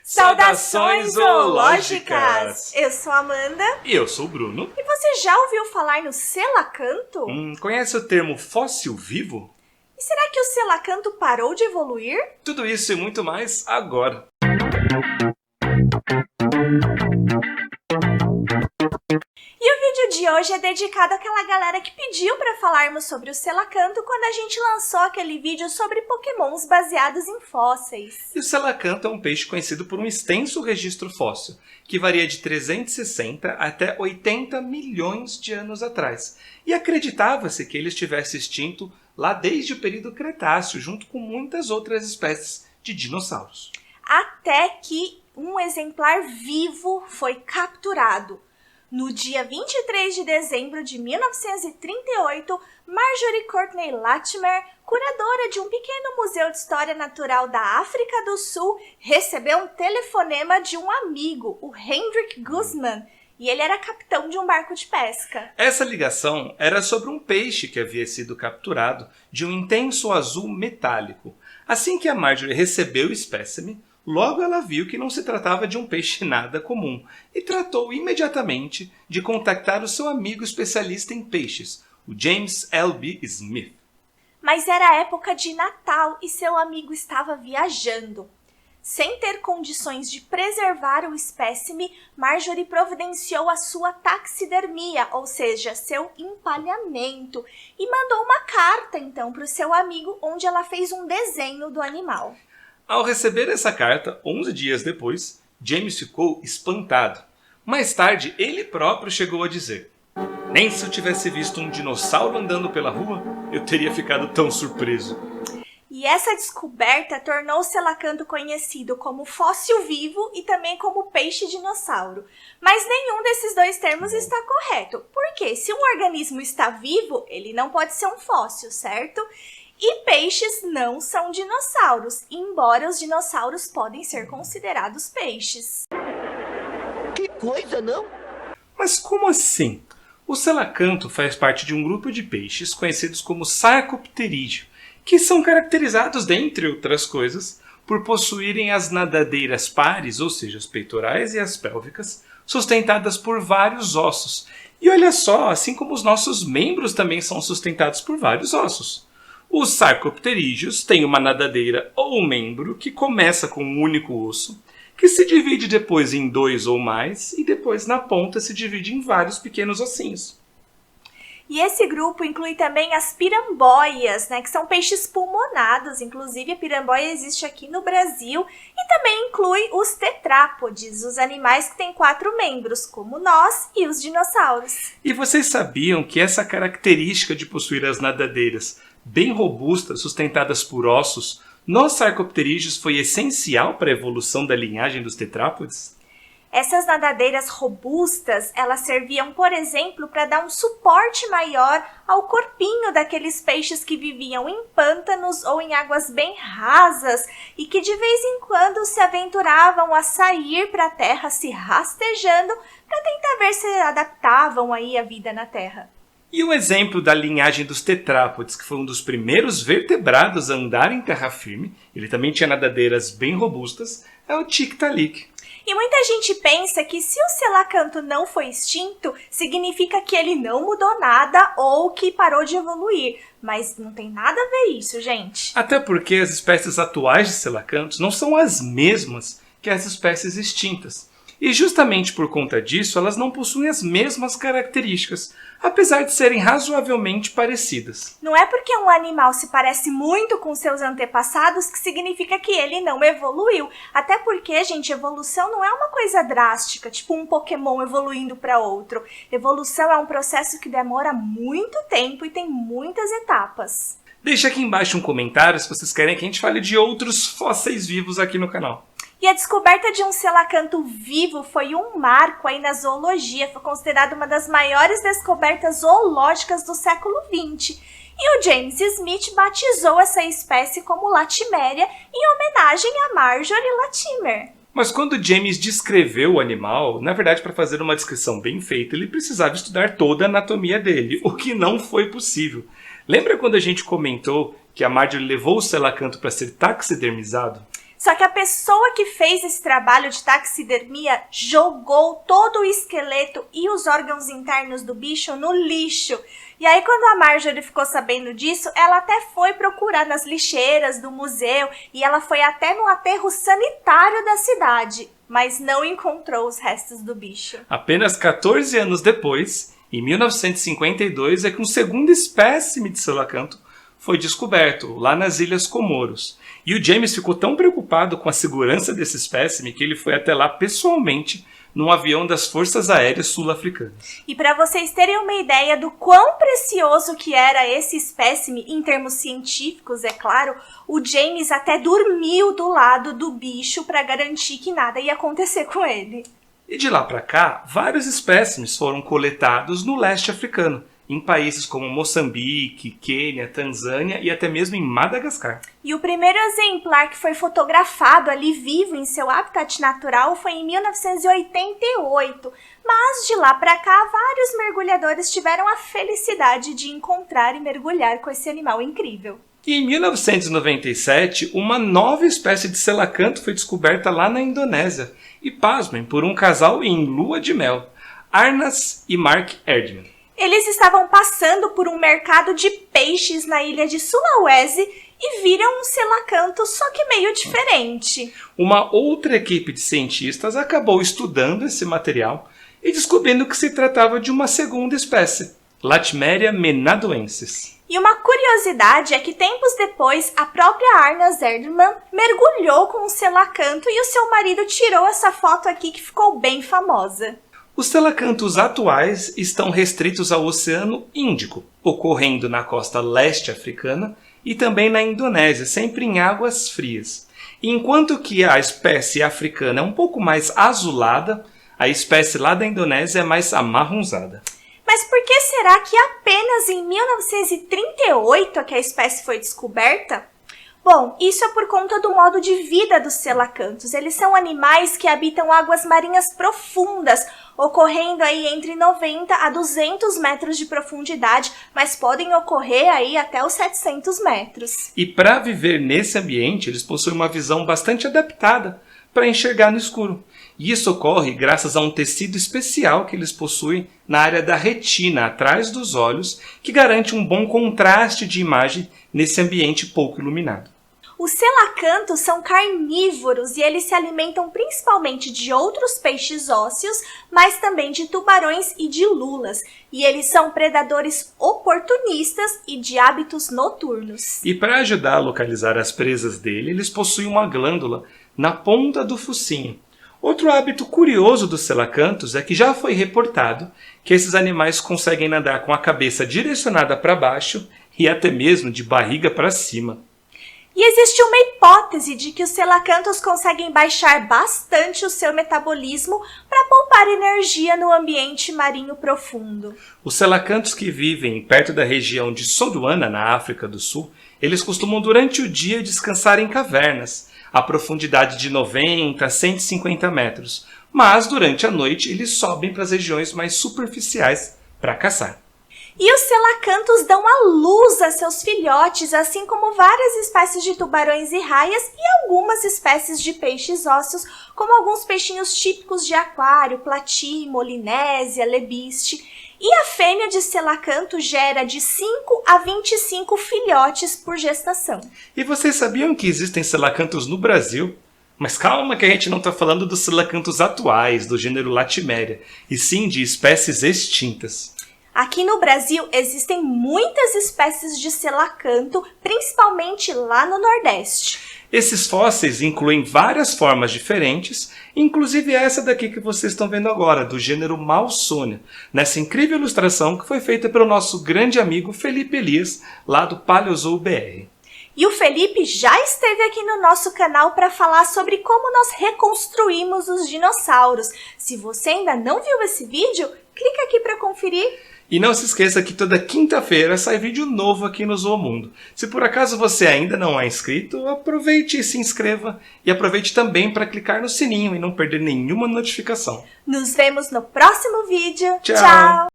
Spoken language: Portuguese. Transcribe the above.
Saudações zoológicas! Eu sou a Amanda. E eu sou o Bruno. E você já ouviu falar no selacanto? Conhece o termo fóssil vivo? E será que o selacanto parou de evoluir? Tudo isso e muito mais agora. E o vídeo de hoje é dedicado àquela galera que pediu para falarmos sobre o selacanto quando a gente lançou aquele vídeo sobre pokémons baseados em fósseis. E o selacanto é um peixe conhecido por um extenso registro fóssil, que varia de 360 até 80 milhões de anos atrás. E acreditava-se que ele estivesse extinto lá desde o período Cretáceo, junto com muitas outras espécies de dinossauros. Até que um exemplar vivo foi capturado. No dia 23 de dezembro de 1938, Marjorie Courtney Latimer, curadora de um pequeno museu de história natural da África do Sul, recebeu um telefonema de um amigo, o Hendrik Guzman, e ele era capitão de um barco de pesca. Essa ligação era sobre um peixe que havia sido capturado de um intenso azul metálico. Assim que a Marjorie recebeu o espécime, logo ela viu que não se tratava de um peixe nada comum e tratou imediatamente de contactar o seu amigo especialista em peixes, o James L.B. Smith. Mas era época de Natal e seu amigo estava viajando. Sem ter condições de preservar o espécime, Marjorie providenciou a sua taxidermia, ou seja, seu empalhamento, e mandou uma carta então para o seu amigo onde ela fez um desenho do animal. Ao receber essa carta, 11 dias depois, James ficou espantado. Mais tarde, ele próprio chegou a dizer: "Nem se eu tivesse visto um dinossauro andando pela rua, eu teria ficado tão surpreso." E essa descoberta tornou o selacanto conhecido como fóssil vivo e também como peixe-dinossauro. Mas nenhum desses dois termos está correto, porque se um organismo está vivo, ele não pode ser um fóssil, certo? E peixes não são dinossauros, embora os dinossauros podem ser considerados peixes. Que coisa, não? Mas como assim? O selacanto faz parte de um grupo de peixes conhecidos como sarcopterídeo, que são caracterizados, dentre outras coisas, por possuírem as nadadeiras pares, ou seja, as peitorais e as pélvicas, sustentadas por vários ossos. E olha só, assim como os nossos membros também são sustentados por vários ossos. Os sarcopterídeos têm uma nadadeira ou membro que começa com um único osso, que se divide depois em dois ou mais, e depois na ponta se divide em vários pequenos ossinhos. E esse grupo inclui também as piramboias, que são peixes pulmonados. Inclusive, a piramboia existe aqui no Brasil. E também inclui os tetrápodes, os animais que têm 4 membros, como nós e os dinossauros. E vocês sabiam que essa característica de possuir as nadadeiras bem robustas, sustentadas por ossos, nos sarcopterídeos foi essencial para a evolução da linhagem dos tetrápodes? Essas nadadeiras robustas, elas serviam, por exemplo, para dar um suporte maior ao corpinho daqueles peixes que viviam em pântanos ou em águas bem rasas e que de vez em quando se aventuravam a sair para a terra se rastejando para tentar ver se adaptavam aí à vida na terra. E um exemplo da linhagem dos tetrápodes, que foi um dos primeiros vertebrados a andar em terra firme, ele também tinha nadadeiras bem robustas, é o Tiktaalik. E muita gente pensa que se o selacanto não foi extinto, significa que ele não mudou nada ou que parou de evoluir. Mas não tem nada a ver isso, gente. Até porque as espécies atuais de selacantos não são as mesmas que as espécies extintas. E justamente por conta disso, elas não possuem as mesmas características, apesar de serem razoavelmente parecidas. Não é porque um animal se parece muito com seus antepassados que significa que ele não evoluiu. Até porque, gente, evolução não é uma coisa drástica, tipo um Pokémon evoluindo para outro. Evolução é um processo que demora muito tempo e tem muitas etapas. Deixa aqui embaixo um comentário se vocês querem que a gente fale de outros fósseis vivos aqui no canal. E a descoberta de um selacanto vivo foi um marco aí na zoologia, foi considerada uma das maiores descobertas zoológicas do século XX. E o James Smith batizou essa espécie como Latimeria em homenagem a Marjorie Latimer. Mas quando James descreveu o animal, na verdade para fazer uma descrição bem feita, ele precisava estudar toda a anatomia dele, o que não foi possível. Lembra quando a gente comentou que a Marjorie levou o selacanto para ser taxidermizado? Só que a pessoa que fez esse trabalho de taxidermia jogou todo o esqueleto e os órgãos internos do bicho no lixo. E aí, quando a Marjorie ficou sabendo disso, ela até foi procurar nas lixeiras do museu e ela foi até no aterro sanitário da cidade, mas não encontrou os restos do bicho. Apenas 14 anos depois, em 1952, é que um segundo espécime de selacanto foi descoberto lá nas Ilhas Comoros. E o James ficou tão preocupado com a segurança desse espécime que ele foi até lá pessoalmente num avião das Forças Aéreas Sul-Africanas. E para vocês terem uma ideia do quão precioso que era esse espécime, em termos científicos, é claro, o James até dormiu do lado do bicho para garantir que nada ia acontecer com ele. E de lá para cá, vários espécimes foram coletados no leste africano, em países como Moçambique, Quênia, Tanzânia e até mesmo em Madagascar. E o primeiro exemplar que foi fotografado ali vivo em seu habitat natural foi em 1988, mas de lá para cá vários mergulhadores tiveram a felicidade de encontrar e mergulhar com esse animal incrível. E em 1997, uma nova espécie de selacanto foi descoberta lá na Indonésia, e pasmem, por um casal em lua de mel, Arnas e Mark Erdman. Eles estavam passando por um mercado de peixes na ilha de Sulawesi e viram um selacanto, só que meio diferente. Uma outra equipe de cientistas acabou estudando esse material e descobrindo que se tratava de uma segunda espécie, Latimeria menadoensis. E uma curiosidade é que tempos depois, a própria Arnas Erdman mergulhou com um selacanto e o seu marido tirou essa foto aqui que ficou bem famosa. Os selacantos atuais estão restritos ao Oceano Índico, ocorrendo na costa leste africana e também na Indonésia, sempre em águas frias. Enquanto que a espécie africana é um pouco mais azulada, a espécie lá da Indonésia é mais amarronzada. Mas por que será que apenas em 1938 é que a espécie foi descoberta? Bom, isso é por conta do modo de vida dos selacantos. Eles são animais que habitam águas marinhas profundas, ocorrendo aí entre 90 a 200 metros de profundidade, mas podem ocorrer aí até os 700 metros. E para viver nesse ambiente, eles possuem uma visão bastante adaptada para enxergar no escuro. E isso ocorre graças a um tecido especial que eles possuem na área da retina, atrás dos olhos, que garante um bom contraste de imagem nesse ambiente pouco iluminado. Os selacantos são carnívoros e eles se alimentam principalmente de outros peixes ósseos, mas também de tubarões e de lulas. E eles são predadores oportunistas e de hábitos noturnos. E para ajudar a localizar as presas dele, eles possuem uma glândula na ponta do focinho. Outro hábito curioso dos selacantos é que já foi reportado que esses animais conseguem nadar com a cabeça direcionada para baixo e até mesmo de barriga para cima. E existe uma hipótese de que os selacantos conseguem baixar bastante o seu metabolismo para poupar energia no ambiente marinho profundo. Os selacantos que vivem perto da região de Sodwana, na África do Sul, eles costumam durante o dia descansar em cavernas, a profundidade de 90 a 150 metros, mas durante a noite eles sobem para as regiões mais superficiais para caçar. E os selacantos dão à luz a seus filhotes, assim como várias espécies de tubarões e raias e algumas espécies de peixes ósseos, como alguns peixinhos típicos de aquário, plati, molinésia, lebiste. E a fêmea de selacanto gera de 5 a 25 filhotes por gestação. E vocês sabiam que existem selacantos no Brasil? Mas calma que a gente não está falando dos selacantos atuais, do gênero Latimeria, e sim de espécies extintas. Aqui no Brasil existem muitas espécies de selacanto, principalmente lá no Nordeste. Esses fósseis incluem várias formas diferentes, inclusive essa daqui que vocês estão vendo agora, do gênero Mawsonia, nessa incrível ilustração que foi feita pelo nosso grande amigo Felipe Elias, lá do Paleozoo BR. E o Felipe já esteve aqui no nosso canal para falar sobre como nós reconstruímos os dinossauros. Se você ainda não viu esse vídeo, clica aqui para conferir. E não se esqueça que toda quinta-feira sai vídeo novo aqui no Zoomundo. Se por acaso você ainda não é inscrito, aproveite e se inscreva. E aproveite também para clicar no sininho e não perder nenhuma notificação. Nos vemos no próximo vídeo. Tchau! Tchau.